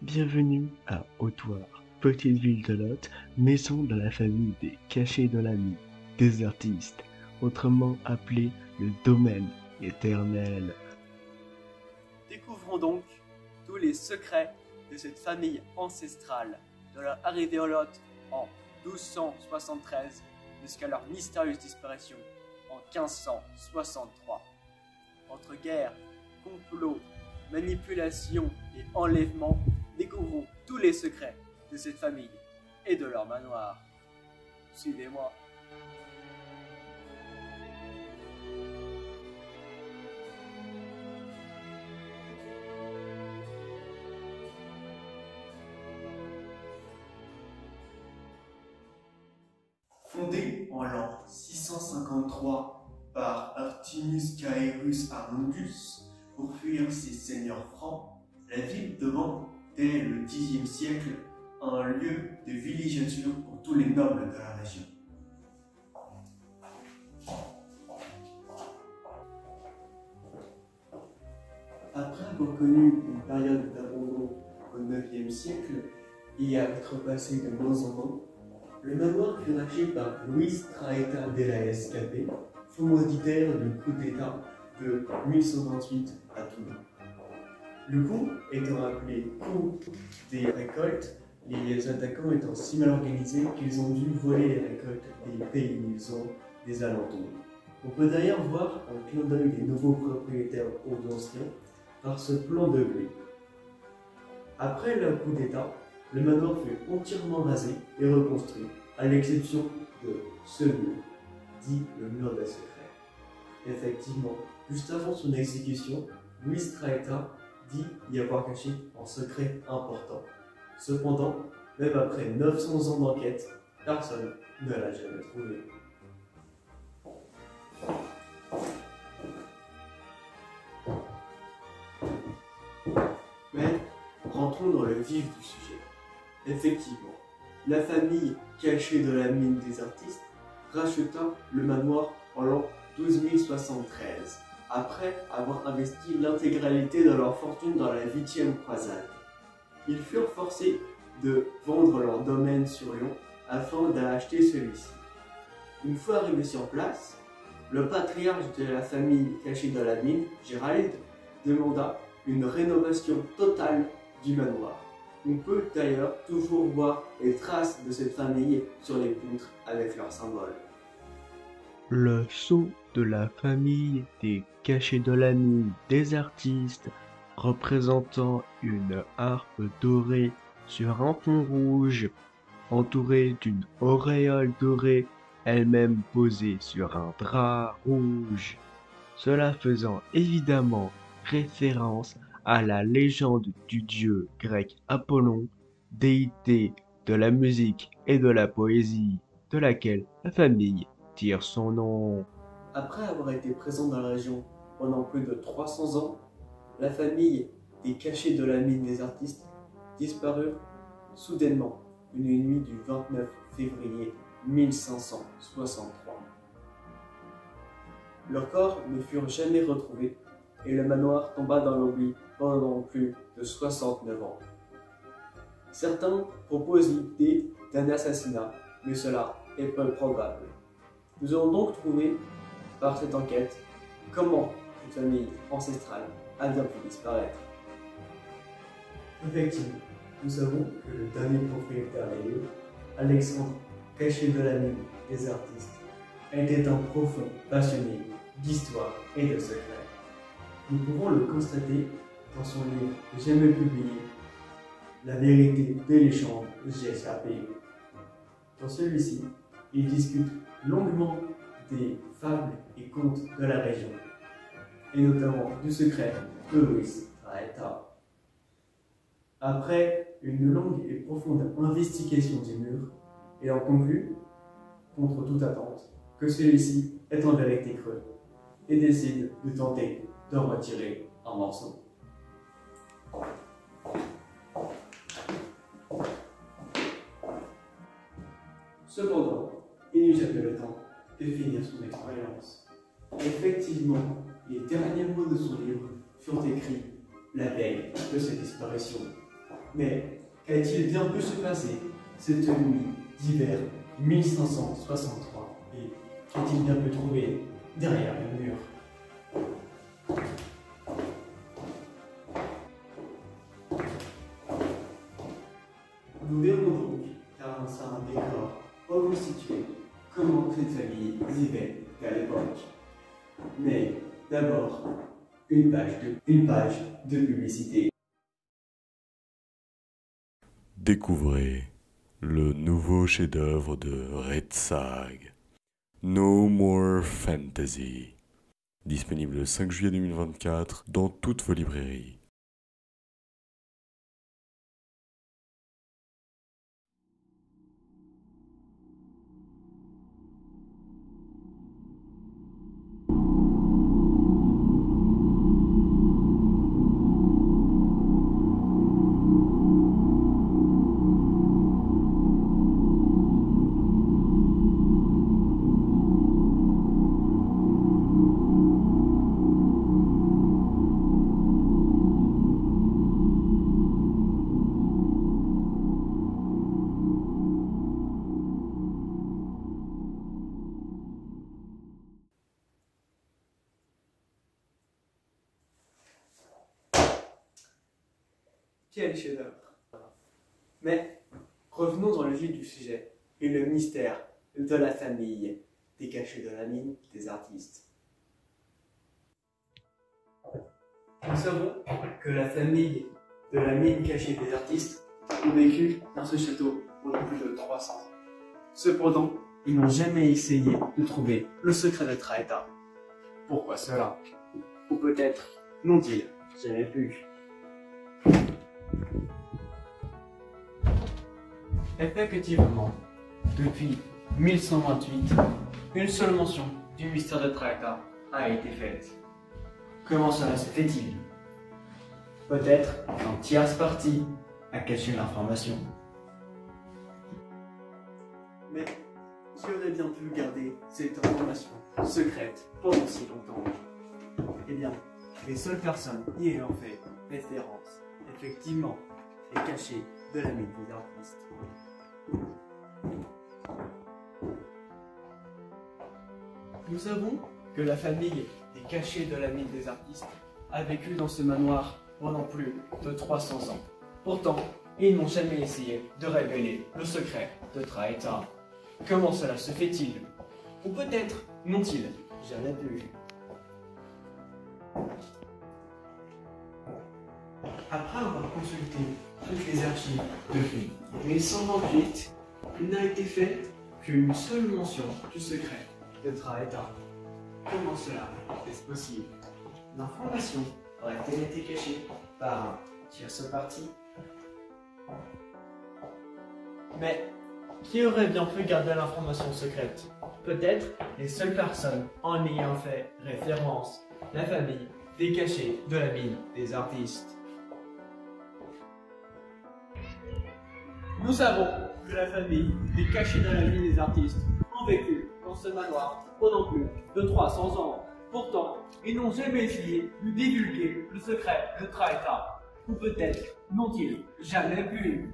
Bienvenue à Hautoir, petite ville de Lot, maison de la famille des cachés de la nuit, des artistes, autrement appelé le domaine éternel. Découvrons donc tous les secrets de cette famille ancestrale, de leur arrivée au Lot en 1273 jusqu'à leur mystérieuse disparition en 1563. Entre guerre, complot, manipulation et enlèvement, découvrons tous les secrets de cette famille et de leur manoir. Suivez-moi. Fondé en l'an 653 par Artemius Caerus Armundus pour fuir ses seigneurs francs, la ville devint dès le Xe siècle un lieu de villégiature pour tous les nobles de la région. Après avoir connu une période d'abandon au IXe siècle et à être passé de main en main, le manoir fut racheté par Luis Traetta de la SKP, commanditaire du coup d'État de 1128 à Toulon. Le coup étant appelé coup des récoltes, les attaquants étant si mal organisés qu'ils ont dû voler les récoltes des paysans des alentours. On peut d'ailleurs voir un clin d'œil des nouveaux propriétaires aux anciens par ce plan de blé. Après le coup d'État, le manoir fut entièrement rasé et reconstruit, à l'exception de ce mur, dit le mur des secrets. Effectivement, juste avant son exécution, Luis Traetta dit y avoir caché un secret important. Cependant, même après 900 ans d'enquête, personne ne l'a jamais trouvé. Mais rentrons dans le vif du sujet. Effectivement, la famille cachée de la mine des artistes racheta le manoir en l'an 12073, après avoir investi l'intégralité de leur fortune dans la 8e croisade. Ils furent forcés de vendre leur domaine sur Lyon afin d'acheter celui-ci. Une fois arrivé sur place, le patriarche de la famille cachée de la mine, Gérald, demanda une rénovation totale du manoir. On peut d'ailleurs toujours voir les traces de cette famille sur les poutres avec leurs symboles. Le sceau de la famille des cachés de la nuit, des artistes, représentant une harpe dorée sur un fond rouge, entourée d'une auréole dorée, elle-même posée sur un drap rouge. Cela faisant évidemment référence à la légende du dieu grec Apollon, déité de la musique et de la poésie, de laquelle la famille tire son nom. Après avoir été présente dans la région pendant plus de 300 ans, la famille des cachés de la mine des artistes disparut soudainement une nuit du 29 février 1563. Leurs corps ne furent jamais retrouvés et le manoir tomba dans l'oubli pendant plus de 69 ans. Certains proposent l'idée d'un assassinat, mais cela est peu probable. Nous allons donc trouver, par cette enquête, comment cette famille ancestrale a bien pu disparaître. Effectivement, nous savons que le dernier propriétaire des lieux, Alexandre, caché de la mine des artistes, était un profond passionné d'histoire et de secrets. Nous pouvons le constater dans son livre jamais publié, La vérité des légendes GSAP. Dans celui-ci, il discute longuement des fables et contes de la région, et notamment du secret de Luis Traetta. Après une longue et profonde investigation du mur, il en conclut, contre toute attente, que celui-ci est en vérité creux, et décide de tenter d'en retirer un morceau. Cependant, il n'eut jamais le temps de finir son expérience. Effectivement, les derniers mots de son livre furent écrits la veille de sa disparition. Mais qu'a-t-il bien pu se passer cette nuit d'hiver 1563 et qu'a-t-il bien pu trouver derrière le mur? Nous verrons donc, dans un décor reconstitué, comment cette famille vivait à l'époque. Mais d'abord, une page de publicité. Découvrez le nouveau chef-d'œuvre de Red Sag, No More Fantasy, disponible le 5 juillet 2024 dans toutes vos librairies. Quel chef-d'œuvre! Mais revenons dans le vif du sujet et le mystère de la famille des cachets de la mine des artistes. Nous savons que la famille de la mine cachée des artistes ont vécu dans ce château pendant plus de 300 ans. Cependant, ils n'ont jamais essayé de trouver le secret de Traeta. Pourquoi cela? Ou peut-être n'ont-ils jamais pu? Effectivement, depuis 1128, une seule mention du mystère de Traeta a été faite. Comment cela se fait-il? Peut-être qu'un tierce partie a caché l'information. Mais qui aurait bien pu garder cette information secrète pendant si longtemps? Eh bien, les seules personnes y ayant fait référence, effectivement, est cachée de la mine des artistes. Nous savons que la famille des cachets de la mine des artistes a vécu dans ce manoir pendant plus de 300 ans. Pourtant, ils n'ont jamais essayé de révéler le secret de Traeta. Comment cela se fait-il? Ou peut-être n'ont-ils jamais pu? Après avoir consulté toutes les archives depuis 1128, il n'a été fait qu'une seule mention du secret de Traeta. Comment cela est-ce possible? L'information aurait-elle été cachée par un tierce parti? Mais qui aurait bien pu garder l'information secrète? Peut-être les seules personnes en ayant fait référence, la famille des cachets de la mine des artistes. Nous savons que la famille des cachets de la mine des artistes ont vécu dans ce manoir pendant plus de 300 ans. Pourtant, ils n'ont jamais essayé de divulguer le secret de Traeta. Ou peut-être n'ont-ils jamais pu?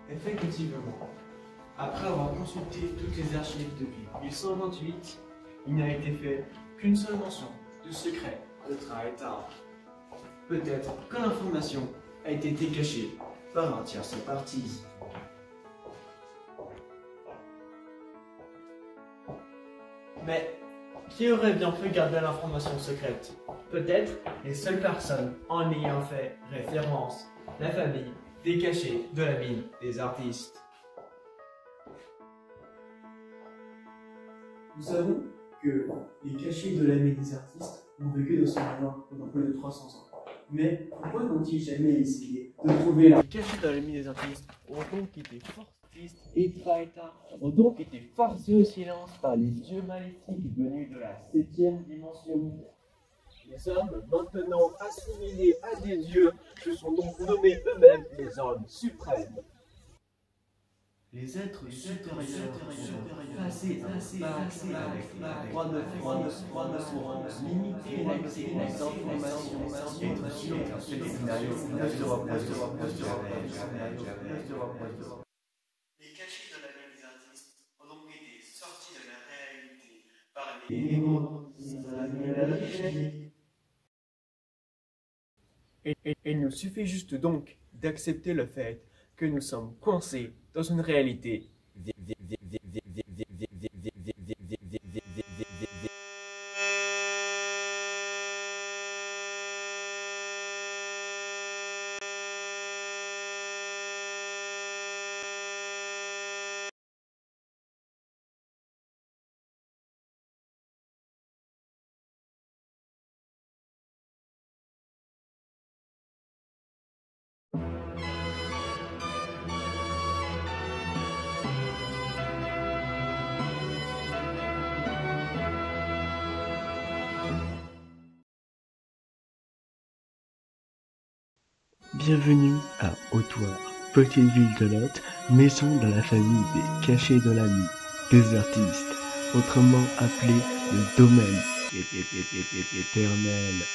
Effectivement, après avoir consulté toutes les archives depuis 1128, il n'a été fait qu'une seule mention du secret de Traeta. Peut-être que l'information a été cachée par un tierce parti. Mais qui aurait bien pu garder l'information secrète? Peut-être les seules personnes en ayant fait référence, la famille des cachets de la mine des artistes. Nous savons que les cachets de la mine des artistes ont vécu dans ce manoir pendant plus de 300 ans. Mais pourquoi n'ont-ils jamais essayé de trouver la cachée de la mine des artistes ont donc été forcés et Traeta ont donc été forcés au silence par les dieux maléfiques venus de la 7e dimension. Les hommes, maintenant assimilés à des dieux, se sont donc nommés eux-mêmes les hommes suprêmes. Les êtres supérieurs assez avec les droits de France, limiter l'accès aux informations et être sûr qu'un tel scénario ne se reproduise. Les cachets de la vie des artistes ont donc été sortis de la réalité par les héros. Il nous suffit juste donc d'accepter le fait que nous sommes coincés dans une réalité Bienvenue à Hautoir, petite ville de Lot, maison de la famille des cachets de la nuit, des artistes, autrement appelé le domaine éternel.